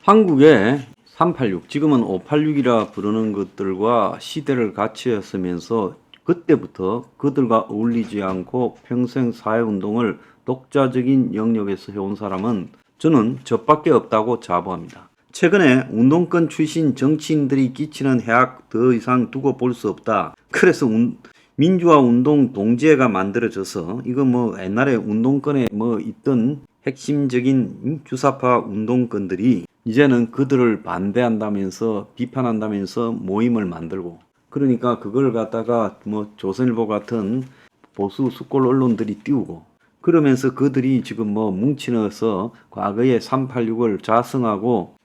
한국의 386, 지금은 586이라 부르는 것들과 시대를 같이 했으면서 그때부터 그들과 어울리지 않고 평생 사회운동을 독자적인 영역에서 해온 사람은 저는 저밖에 없다고 자부합니다. 최근에 운동권 출신 정치인들이 끼치는 해악 더 이상 두고 볼 수 없다. 그래서 민주화 운동 동지회가 만들어져서 이거 옛날에 운동권에 있던 핵심적인 주사파 운동권들이 이제는 그들을 반대한다면서 비판한다면서 모임을 만들고, 그러니까 그걸 갖다가 조선일보 같은 보수 수골 언론들이 띄우고, 그러면서 그들이 지금 뭉치어서 과거의 386을 자성하고,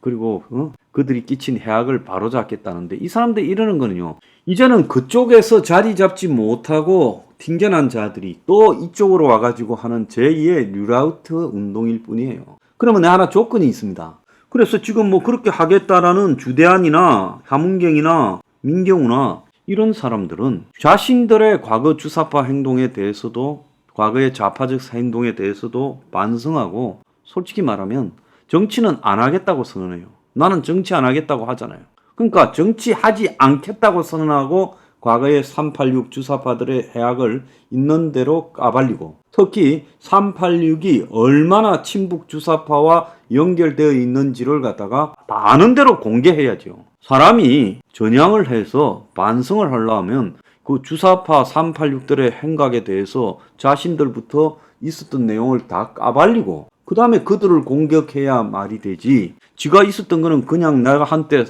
그리고 그들이 끼친 해악을 바로잡겠다는데, 이 사람들이 이러는 거는요, 이제는 그쪽에서 자리 잡지 못하고 튕겨난 자들이 또 이쪽으로 와가지고 하는 제2의 류라우트 운동일 뿐이에요. 그러면 하나 조건이 있습니다. 그래서 지금 그렇게 하겠다라는 주대한이나 하문경이나 민경우나 이런 사람들은 자신들의 과거 주사파 행동에 대해서도, 과거의 좌파적 행동에 대해서도 반성하고, 솔직히 말하면 정치는 안 하겠다고 선언해요. 나는 정치 안 하겠다고 하잖아요. 그러니까 정치하지 않겠다고 선언하고 과거의 386 주사파들의 해악을 있는 대로 까발리고, 특히 386이 얼마나 친북 주사파와 연결되어 있는지를 갖다가 다 아는 대로 공개해야죠. 사람이 전향을 해서 반성을 하려면 그 주사파 386들의 행각에 대해서 자신들부터 있었던 내용을 다 까발리고 그 다음에 그들을 공격해야 말이 되지, 지가 있었던 거는 그냥 내가 한때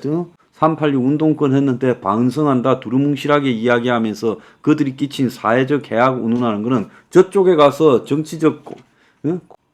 386 운동권 했는데 반성한다 두루뭉실하게 이야기하면서 그들이 끼친 사회적 해악 운운하는 거는 저쪽에 가서 정치적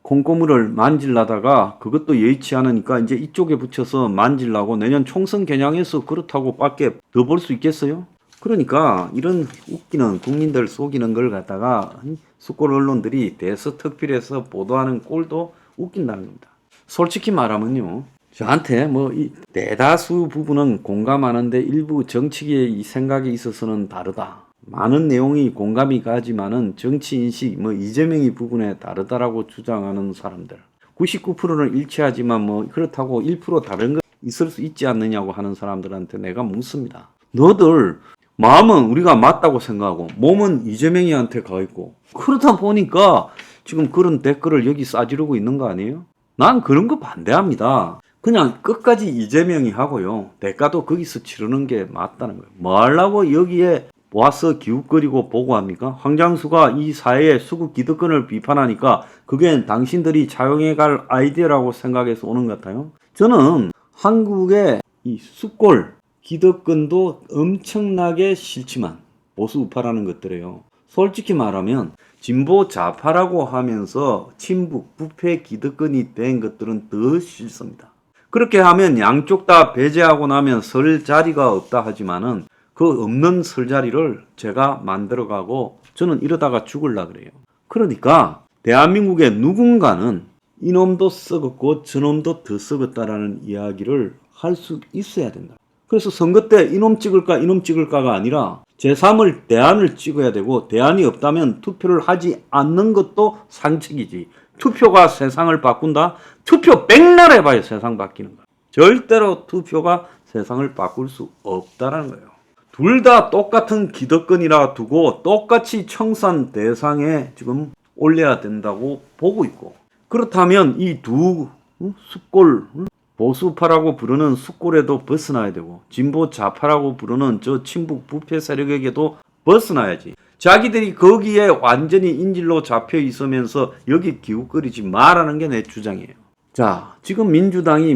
콩고물을 만질라다가 그것도 여의치 않으니까 이제 이쪽에 붙여서 만질라고 내년 총선 겨냥해서 그렇다고 밖에 더 볼 수 있겠어요? 그러니까 이런 웃기는, 국민들 속이는 걸 갖다가 수골 언론들이 대서특필해서 보도하는 꼴도 웃긴다는 겁니다. 솔직히 말하면요, 저한테 이 대다수 부분은 공감하는데 일부 정치계의 이 생각에 있어서는 다르다. 많은 내용이 공감이 가지만은 정치 인식 이재명이 부분에 다르다라고 주장하는 사람들. 99%는 일치하지만 그렇다고 1% 다른 거 있을 수 있지 않느냐고 하는 사람들한테 내가 묻습니다. 너들 마음은 우리가 맞다고 생각하고 몸은 이재명이한테 가 있고, 그러다 보니까 지금 그런 댓글을 여기 싸지르고 있는 거 아니에요? 난 그런 거 반대합니다. 그냥 끝까지 이재명이 하고요, 대가도 거기서 치르는 게 맞다는 거예요. 뭐 하려고 여기에 와서 기웃거리고 보고합니까? 황장수가 이 사회의 수구 기득권을 비판하니까 그게 당신들이 차용해 갈 아이디어라고 생각해서 오는 것 같아요. 저는 한국의 이 수골 기득권도 엄청나게 싫지만 보수 우파라는 것들이에요. 솔직히 말하면 진보 좌파라고 하면서 친북 부패 기득권이 된 것들은 더 싫습니다. 그렇게 하면 양쪽 다 배제하고 나면 설 자리가 없다 하지만은 그 없는 설 자리를 제가 만들어가고 저는 이러다가 죽을라 그래요. 그러니까 대한민국의 누군가는 이놈도 썩었고 저놈도 더 썩었다라는 이야기를 할 수 있어야 된다. 그래서 선거 때 이놈 찍을까 이놈 찍을까가 아니라 제3을 대안을 찍어야 되고, 대안이 없다면 투표를 하지 않는 것도 상책이지. 투표가 세상을 바꾼다? 투표 백날 해봐야 세상 바뀌는 거야. 절대로 투표가 세상을 바꿀 수 없다는 거예요. 둘 다 똑같은 기득권이라 두고 똑같이 청산 대상에 지금 올려야 된다고 보고 있고, 그렇다면 이 두 숫골, 보수파라고 부르는 숫골에도 벗어나야 되고 진보 좌파라고 부르는 저 친북 부패 세력에게도 벗어나야지. 자기들이 거기에 완전히 인질로 잡혀 있으면서 여기 기웃거리지 말라는 게 내 주장이에요. 자, 지금 민주당이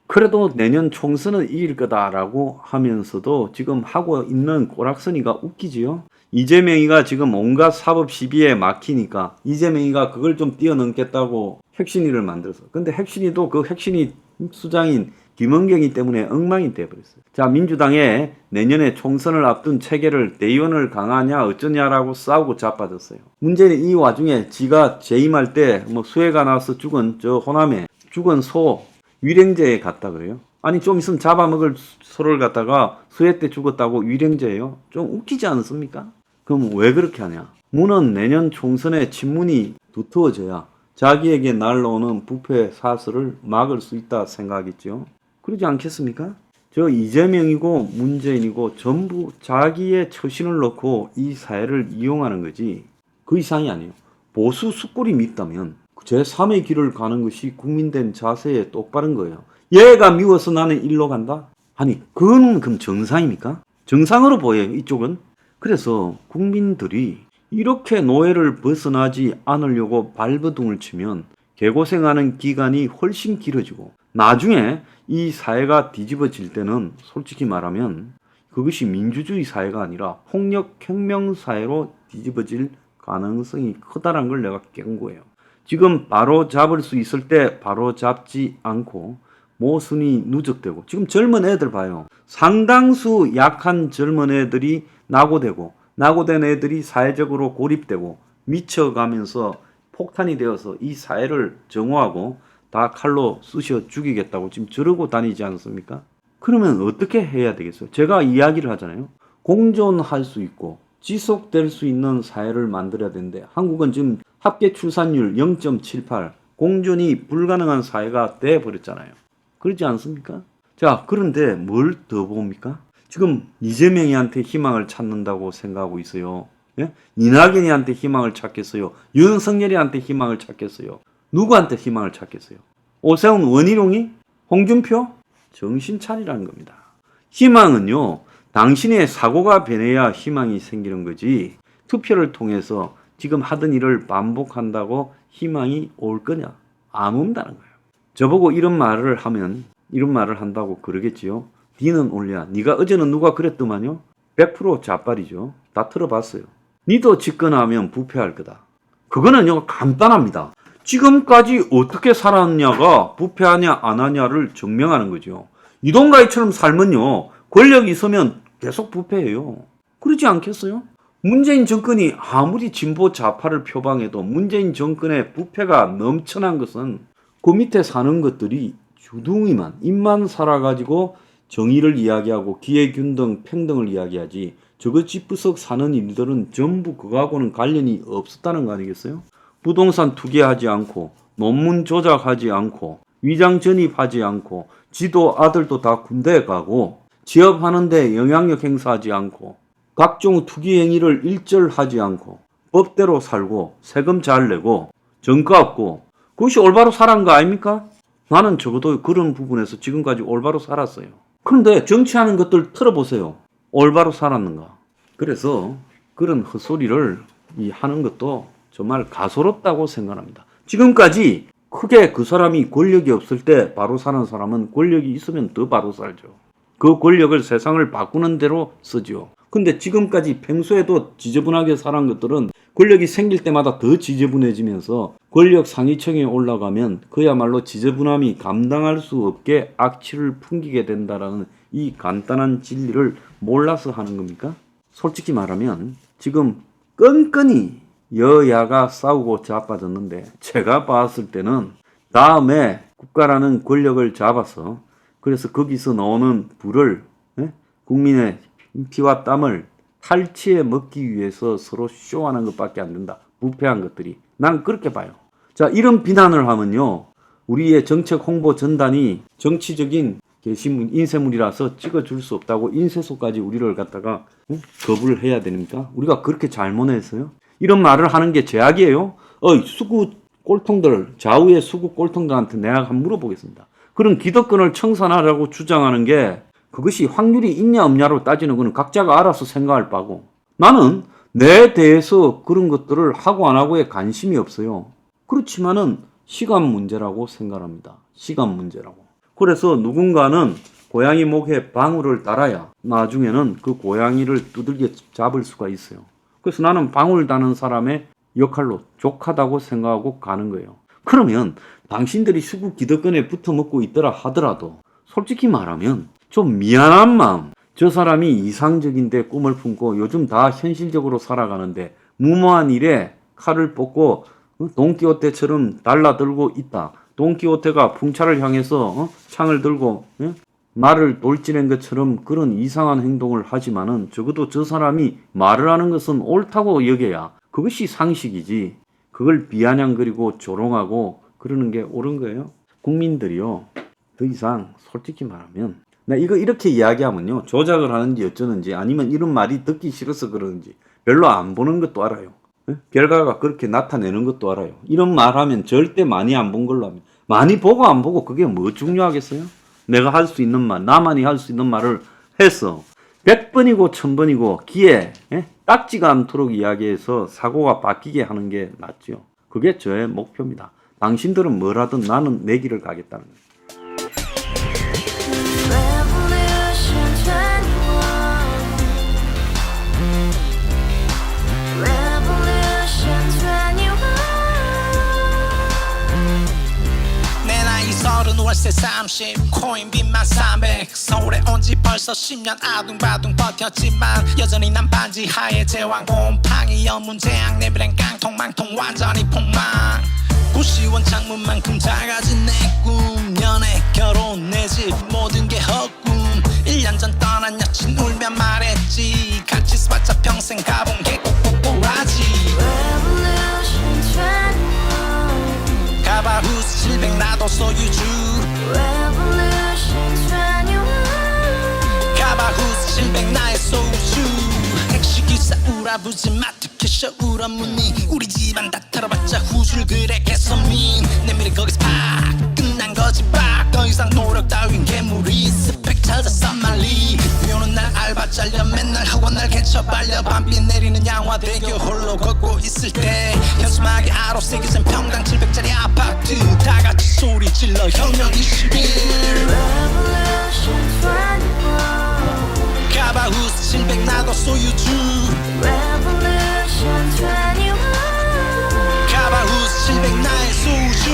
그래도 내년 총선은 이길 거다라고 하면서도 지금 하고 있는 꼬락서니가 웃기지요. 이재명이가 지금 온갖 사법 시비에 막히니까 이재명이가 그걸 좀 뛰어넘겠다고 혁신위를 만들었어. 근데 혁신위도 그 혁신위 수장인 김은경이 때문에 엉망이 돼버렸어요. 자, 민주당에 내년에 총선을 앞둔 체계를 대의원을 강하냐 어쩌냐라고 싸우고 자빠졌어요. 문제는 이 와중에 지가 재임할 때 수해가 나서 죽은 저 호남에 죽은 소 위령제에 갔다 그래요. 아니 좀 있으면 잡아먹을 소를 갖다가 수해 때 죽었다고 위령제예요? 좀 웃기지 않습니까? 그럼 왜 그렇게 하냐? 문은 내년 총선에 친문이 두터워져야 자기에게 날라오는 부패 사슬을 막을 수 있다 생각하겠죠. 그러지 않겠습니까? 저 이재명이고 문재인이고 전부 자기의 처신을 놓고 이 사회를 이용하는 거지 그 이상이 아니에요. 보수 숫골이 밉다면 제3의 길을 가는 것이 국민된 자세에 똑바른 거예요. 얘가 미워서 나는 일로 간다? 아니 그건 그럼 정상입니까? 정상으로 보여요 이쪽은. 그래서 국민들이 이렇게 노예를 벗어나지 않으려고 발버둥을 치면 개고생하는 기간이 훨씬 길어지고 나중에 이 사회가 뒤집어질 때는 솔직히 말하면 그것이 민주주의 사회가 아니라 폭력혁명 사회로 뒤집어질 가능성이 크다는 걸 내가 깬 거예요. 지금 바로 잡을 수 있을 때 바로 잡지 않고 모순이 누적되고 지금 젊은 애들 봐요. 상당수 약한 젊은 애들이 낙오된 애들이 사회적으로 고립되고 미쳐가면서 폭탄이 되어서 이 사회를 정화하고 다 칼로 쑤셔 죽이겠다고 지금 저러고 다니지 않습니까? 그러면 어떻게 해야 되겠어요? 제가 이야기를 하잖아요. 공존할 수 있고 지속될 수 있는 사회를 만들어야 되는데 한국은 지금 합계 출산율 0.78 공존이 불가능한 사회가 돼버렸잖아요. 그렇지 않습니까? 자, 그런데 뭘 더 봅니까? 지금 이재명이한테 희망을 찾는다고 생각하고 있어요. 예? 이낙연이한테 희망을 찾겠어요. 윤석열이한테 희망을 찾겠어요. 누구한테 희망을 찾겠어요? 오세훈 원희룡이? 홍준표? 정신 차리라는 겁니다. 희망은요, 당신의 사고가 변해야 희망이 생기는 거지 투표를 통해서 지금 하던 일을 반복한다고 희망이 올 거냐? 안 온다는 거예요. 저보고 이런 말을 한다고 그러겠지요. 니는 올랴. 니가 어제는 누가 그랬더만요. 100% 좌빨이죠. 다 틀어봤어요. 니도 집권하면 부패할 거다. 그거는요 간단합니다. 지금까지 어떻게 살았냐가 부패하냐 안 하냐를 증명하는 거죠. 이동가이처럼 살면요 권력이 있으면 계속 부패해요. 그러지 않겠어요? 문재인 정권이 아무리 진보 좌파를 표방해도 문재인 정권의 부패가 넘쳐난 것은 그 밑에 사는 것들이 주둥이만 입만 살아가지고 정의를 이야기하고 기회균등 평등을 이야기하지 저거 집구석 사는 일들은 전부 그거하고는 관련이 없었다는 거 아니겠어요? 부동산 투기하지 않고 논문 조작하지 않고 위장 전입하지 않고 지도 아들도 다 군대에 가고 취업하는데 영향력 행사하지 않고 각종 투기 행위를 일절하지 않고 법대로 살고 세금 잘 내고 정가 없고 그것이 올바로 살아간 거 아닙니까? 나는 적어도 그런 부분에서 지금까지 올바로 살았어요. 그런데 정치하는 것들 틀어보세요. 올바로 살았는가? 그래서 그런 헛소리를 하는 것도 정말 가소롭다고 생각합니다. 지금까지 크게 그 사람이 권력이 없을 때 바로 사는 사람은 권력이 있으면 더 바로 살죠. 그 권력을 세상을 바꾸는 대로 쓰죠. 근데 지금까지 평소에도 지저분하게 살아온 것들은 권력이 생길 때마다 더 지저분해지면서 권력 상위층에 올라가면 그야말로 지저분함이 감당할 수 없게 악취를 풍기게 된다라는 이 간단한 진리를 몰라서 하는 겁니까? 솔직히 말하면 지금 끈끈이 여야가 싸우고 자빠졌는데 제가 봤을 때는 다음에 국가라는 권력을 잡아서 그래서 거기서 나오는 부를 국민의 피와 땀을 탈취해 먹기 위해서 서로 쇼하는 것밖에 안 된다. 부패한 것들이. 난 그렇게 봐요. 자, 이런 비난을 하면요. 우리의 정책 홍보 전단이 정치적인 게시문, 인쇄물이라서 찍어줄 수 없다고 인쇄소까지 우리를 갖다가 거부를 해야 됩니까? 우리가 그렇게 잘못했어요? 이런 말을 하는 게 제약이에요? 수구 꼴통들, 좌우의 수구 꼴통들한테 내가 한번 물어보겠습니다. 그런 기득권을 청산하라고 주장하는 게 그것이 확률이 있냐 없냐로 따지는 거는 각자가 알아서 생각할 바고 나는 내 대해서 그런 것들을 하고 안 하고에 관심이 없어요. 그렇지만은 시간 문제라고 생각합니다. 시간 문제라고. 그래서 누군가는 고양이 목에 방울을 달아야 나중에는 그 고양이를 두들겨 잡을 수가 있어요. 그래서 나는 방울 다는 사람의 역할로 족하다고 생각하고 가는 거예요. 그러면 당신들이 수구 기득권에 붙어먹고 있더라 하더라도 솔직히 말하면 좀 미안한 마음, 저 사람이 이상적인데 꿈을 품고 요즘 다 현실적으로 살아가는데 무모한 일에 칼을 뽑고 돈키호테처럼 달라들고 있다. 돈키호테가 풍차를 향해서 창을 들고 말을 돌진한 것처럼 그런 이상한 행동을 하지만은 적어도 저 사람이 말을 하는 것은 옳다고 여겨야 그것이 상식이지. 그걸 비아냥거리고 조롱하고 그러는 게 옳은 거예요. 국민들이요, 더 이상 솔직히 말하면, 나 이거 이렇게 이야기하면요, 조작을 하는지 어쩌는지 아니면 이런 말이 듣기 싫어서 그러는지 별로 안 보는 것도 알아요. 결과가 그렇게 나타내는 것도 알아요. 이런 말 하면 절대 많이 안 본 걸로 하면, 많이 보고 안 보고 그게 뭐 중요하겠어요? 내가 할 수 있는 말, 나만이 할 수 있는 말을 해서 100번이고 1000번이고 귀에 딱지가 않도록 이야기해서 사고가 바뀌게 하는 게 낫죠. 그게 저의 목표입니다. 당신들은 뭘 하든 나는 내 길을 가겠다는 거예요. 월세 30 코인빚만 300 서울에 온 지 벌써 10년 아둥바둥 버텼지만 여전히 난 반지 하에 제왕 곰팡이 연문제약 내비랑 깡통망통 완전히 폭망 90원 창문만큼 작아진 내 꿈 연애 결혼 내 집 모든 게 헛꿈 1년 전 떠난 여친 울며 말했지 같이 써봤자 평생 가본 게 꼭꼭꼭라지 가바후스 700 나도 소유주 가바후스 700 나의 소유주 택시기사 우라부지 마트 캐셔 울어무니 우리 집안 다 털어봤자 후줄 그래 개선민 내 미래 거기서 팍 끝난 거지 팍더 이상 노력 따윈 괴물이 스펙 찾아 싼말리 비오는 날 알바 잘려 맨날 학원 날 개쳐 빨려 밤비 내리는 양화대교 홀로 걷고 있을 때 현수막에 아로 새겨진 평당 700짜리 아파트 다같이 소리 질러 혁명 21 가바후스 700 나도 소유주 가바후스 700 나의 소유주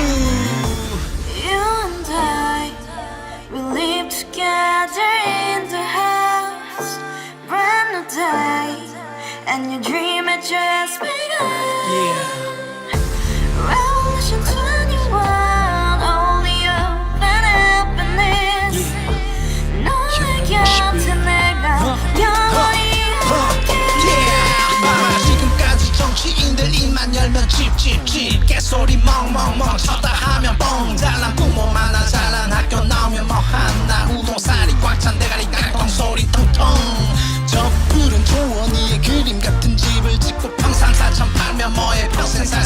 You and I, we live together in the house, brand new day, and your dream had just begun. Revolution 21, only hope and happiness. 너의 곁에 내가 영원히 지금까지 정치인들 입만 열면 찝찝찝 개소리 멍멍멍 쳤다 하면 뻥 잘난 부모 만나 잘난 학교 나오면 뭐하나 우동살이 꽉 찬 대가리 깡통 소리 통통 저 푸른 초원위에 그림 같은 집을 짓고 평상 4000 팔면 뭐해 평생 살